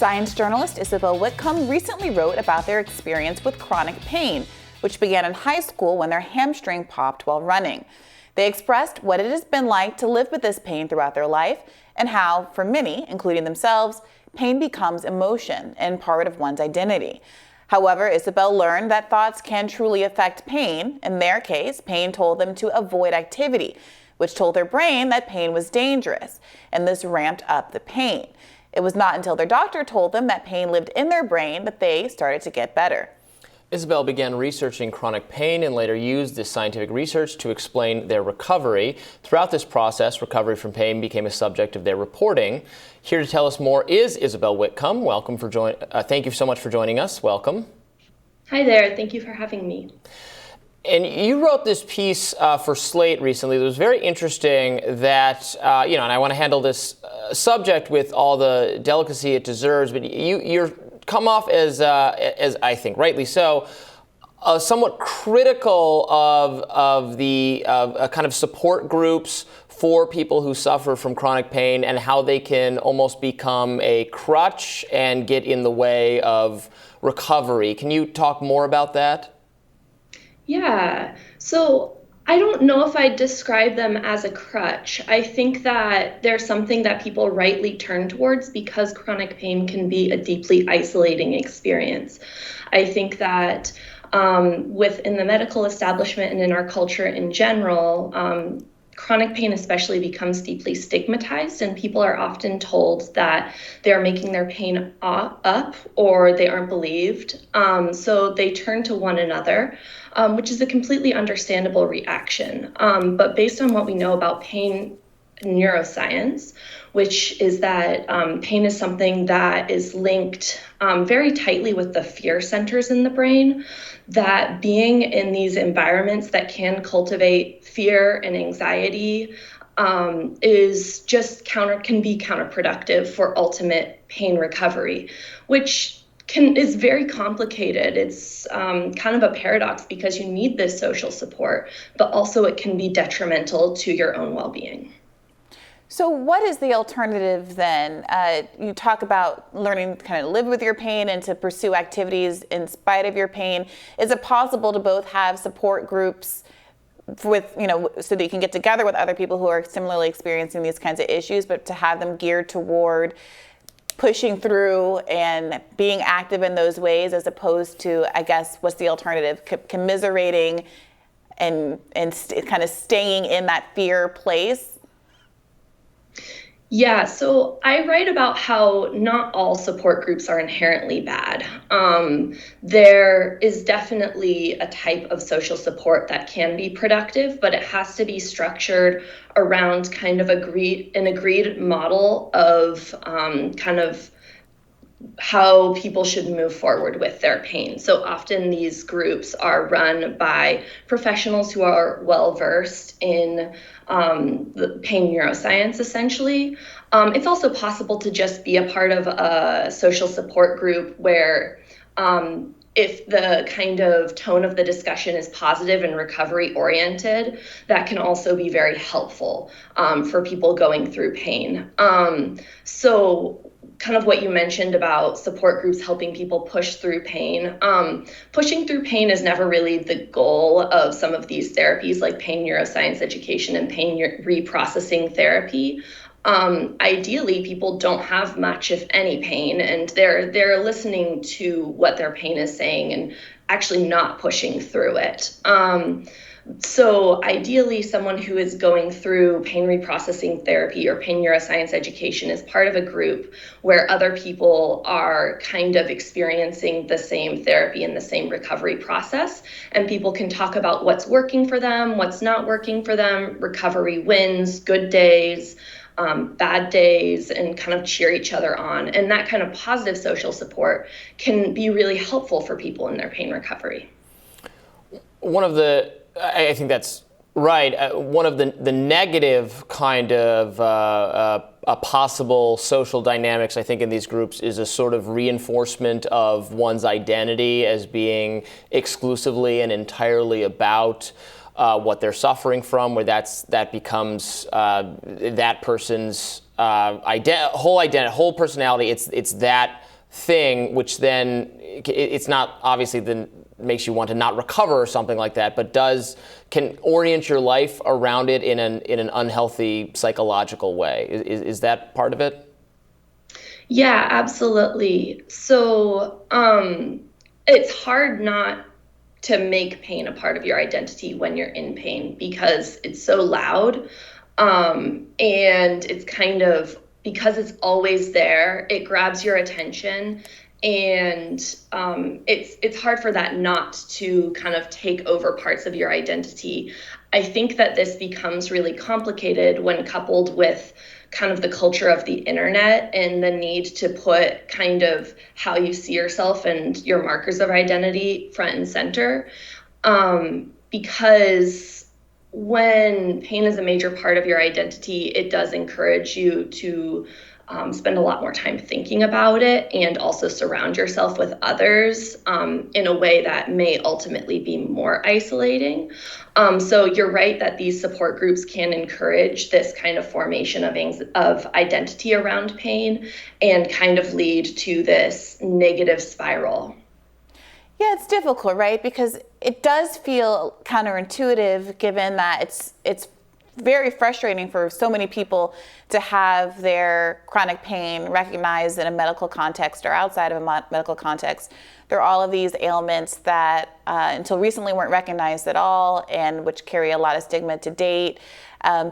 Science journalist Isobel Whitcomb recently wrote about their experience with chronic pain, which began in high school when their hamstring popped while running. They expressed what it has been like to live with this pain throughout their life and how, for many, including themselves, pain becomes emotion and part of one's identity. However, Isobel learned that thoughts can truly affect pain. In their case, pain told them to avoid activity, which told their brain that pain was dangerous, and this ramped up the pain. It was not until their doctor told them that pain lived in their brain that they started to get better. Isobel began researching chronic pain and later used this scientific research to explain their recovery. Throughout this process, recovery from pain became a subject of their reporting. Here to tell us more is Isobel Whitcomb. Thank you so much for joining us. Welcome. Hi there. Thank you for having me. And you wrote this piece for Slate recently that was very interesting that, and I want to handle this subject with all the delicacy it deserves, but you're come off as I think rightly so, somewhat critical of the kind of support groups for people who suffer from chronic pain and how they can almost become a crutch and get in the way of recovery. Can you talk more about that? Yeah, so I don't know if I'd describe them as a crutch. I think that they're something that people rightly turn towards because chronic pain can be a deeply isolating experience. I think that within the medical establishment and in our culture in general, chronic pain especially becomes deeply stigmatized, and people are often told that they're making their pain up or they aren't believed. So they turn to one another, which is a completely understandable reaction. But based on what we know about pain neuroscience, which is that pain is something that is linked very tightly with the fear centers in the brain, that being in these environments that can cultivate fear and anxiety is just can be counterproductive for ultimate pain recovery, which is very complicated. It's kind of a paradox because you need this social support, but also it can be detrimental to your own well-being. So what is the alternative then? You talk about learning to kind of live with your pain and to pursue activities in spite of your pain. Is it possible to both have support groups with, so that you can get together with other people who are similarly experiencing these kinds of issues, but to have them geared toward pushing through and being active in those ways, as opposed to, I guess, what's the alternative? Commiserating and kind of staying in that fear place? Yeah, so I write about how not all support groups are inherently bad. There is definitely a type of social support that can be productive, but it has to be structured around kind of an agreed model of kind of how people should move forward with their pain. So often these groups are run by professionals who are well-versed in the pain neuroscience, essentially. It's also possible to just be a part of a social support group where if the kind of tone of the discussion is positive and recovery oriented, that can also be very helpful for people going through pain. So kind of what you mentioned about support groups helping people push through pain. Pushing through pain is never really the goal of some of these therapies like pain neuroscience education and pain reprocessing therapy. Ideally, people don't have much, if any, pain, and they're listening to what their pain is saying and actually not pushing through it. So ideally, someone who is going through pain reprocessing therapy or pain neuroscience education is part of a group where other people are kind of experiencing the same therapy and the same recovery process. And people can talk about what's working for them, what's not working for them, recovery wins, good days, bad days, and kind of cheer each other on. And that kind of positive social support can be really helpful for people in their pain recovery. I think that's right. One of the negative kind of possible social dynamics, I think, in these groups is a sort of reinforcement of one's identity as being exclusively and entirely about what they're suffering from, where that becomes that person's whole personality. It's that thing, which then it's not obviously then makes you want to not recover or something like that, but can orient your life around it in an unhealthy psychological way. Is that part of it? Yeah, absolutely. So it's hard not to make pain a part of your identity when you're in pain because it's so loud. And it's because it's always there, it grabs your attention. And it's hard for that not to kind of take over parts of your identity. I think that this becomes really complicated when coupled with kind of the culture of the internet and the need to put kind of how you see yourself and your markers of identity front and center. Because when pain is a major part of your identity, it does encourage you to spend a lot more time thinking about it and also surround yourself with others in a way that may ultimately be more isolating. So you're right that these support groups can encourage this kind of formation of identity around pain and kind of lead to this negative spiral. Yeah, it's difficult, right? Because it does feel counterintuitive given that it's very frustrating for so many people to have their chronic pain recognized in a medical context or outside of a medical context. There are all of these ailments that until recently weren't recognized at all and which carry a lot of stigma to date.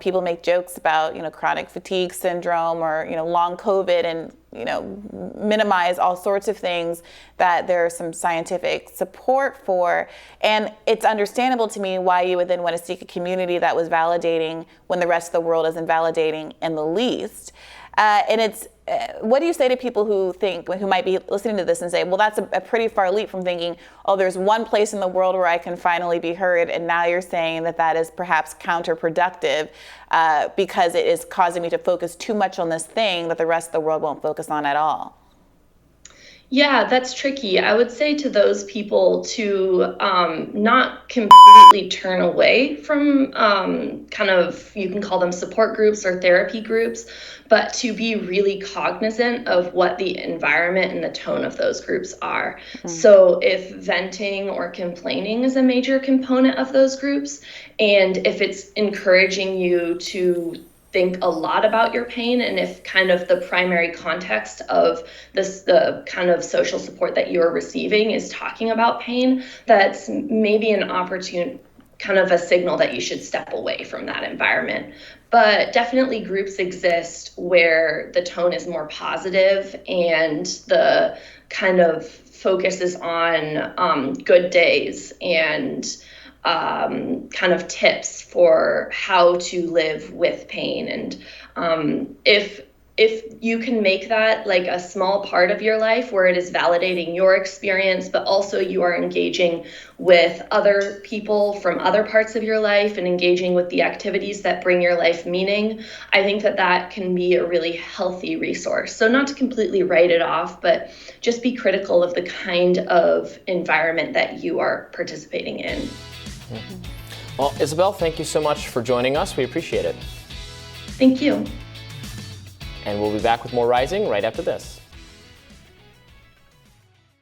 People make jokes about, chronic fatigue syndrome or, long COVID and, minimize all sorts of things that there's some scientific support for. And it's understandable to me why you would then want to seek a community that was validating when the rest of the world isn't validating in the least. And it's, what do you say to people who might be listening to this and say, well, that's a pretty far leap from thinking, oh, there's one place in the world where I can finally be heard, and now you're saying that is perhaps counterproductive because it is causing me to focus too much on this thing that the rest of the world won't focus on at all. Yeah, that's tricky. I would say to those people to not completely turn away from kind of, you can call them support groups or therapy groups, but to be really cognizant of what the environment and the tone of those groups are. Mm-hmm. So if venting or complaining is a major component of those groups, and if it's encouraging you to think a lot about your pain, and if kind of the primary context of the kind of social support that you're receiving is talking about pain, that's maybe an opportune kind of a signal that you should step away from that environment. But definitely groups exist where the tone is more positive and the kind of focus is on good days and kind of tips for how to live with pain. And if you can make that like a small part of your life where it is validating your experience, but also you are engaging with other people from other parts of your life and engaging with the activities that bring your life meaning, I think that can be a really healthy resource. So not to completely write it off, but just be critical of the kind of environment that you are participating in. Well, Isobel, thank you so much for joining us. We appreciate it. Thank you. And we'll be back with more Rising right after this.